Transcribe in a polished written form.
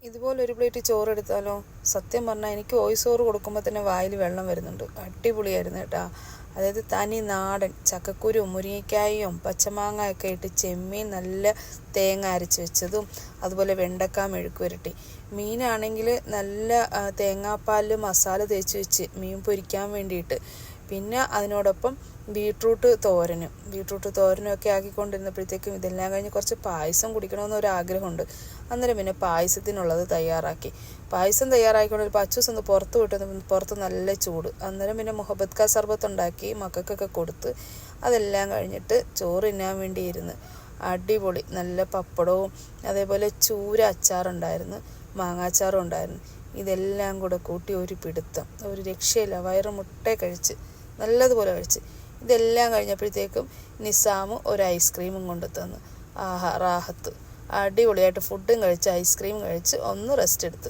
ഇതുപോലൊരു പ്ലേറ്റ് ചോറെടുത്താലോ? സത്യം പറഞ്ഞാൽ എനിക്ക് വോയിസ് ഓവർ കൊടുക്കുമ്പോൾ തന്നെ വായിൽ വെള്ളം വരുന്നുണ്ട്. അടിപൊളിയായിരുന്നു കേട്ടോ. അതായത് തനി നാടൻ ചക്കക്കുരും മുരിങ്ങക്കായും പച്ചമാങ്ങയൊക്കെ ഇട്ട് ചെമ്മീൻ നല്ല തേങ്ങ അരച്ച് വെച്ചതും, അതുപോലെ വെണ്ടക്ക മെഴുക്ക് പുരട്ടി. മീനാണെങ്കിൽ നല്ല തേങ്ങാപ്പാലിൽ മസാല തേച്ച് വെച്ച് മീൻ പൊരിക്കാൻ വേണ്ടിയിട്ട്. പിന്നെ അതിനോടൊപ്പം ബീട്രൂട്ട് തോരനും ഒക്കെ ആക്കിക്കൊണ്ടിരുന്നപ്പോഴത്തേക്കും ഇതെല്ലാം കഴിഞ്ഞ് കുറച്ച് പായസം കുടിക്കണമെന്നൊരു ആഗ്രഹമുണ്ട്. അന്നേരം പിന്നെ പായസത്തിനുള്ളത് തയ്യാറാക്കി. പായസം തയ്യാറാക്കിക്കൊണ്ട് ഒരു പച്ചൂസം ഒന്ന് പുറത്ത് വിട്ടു. പുറത്ത് നല്ല ചൂട്. അന്നേരം പിന്നെ മുഹബത്ത് കാ സർബത്ത് ഉണ്ടാക്കി മക്കൾക്കൊക്കെ കൊടുത്ത് അതെല്ലാം കഴിഞ്ഞിട്ട് ചോറ് തിന്നാൻ വേണ്ടി ഇരുന്ന്. അടിപൊളി നല്ല പപ്പടവും അതേപോലെ ചൂര അച്ചാറുണ്ടായിരുന്നു, മാങ്ങാച്ചാറും ഉണ്ടായിരുന്നു. ഇതെല്ലാം കൂടെ കൂട്ടി ഒരു പിടുത്തം, ഒരു രക്ഷയില്ല. വയറ് മുട്ട കഴിച്ച് നല്ലതുപോലെ കഴിച്ച്. ഇതെല്ലാം കഴിഞ്ഞപ്പോഴത്തേക്കും നിസാമ് ഒരു ഐസ്ക്രീമും കൊണ്ട് തന്നു. ആഹാ റാഹത്ത്. അടിപൊളിയായിട്ട് ഫുഡും കഴിച്ച് ഐസ്ക്രീം കഴിച്ച് ഒന്ന് റെസ്റ്റ് എടുത്ത്.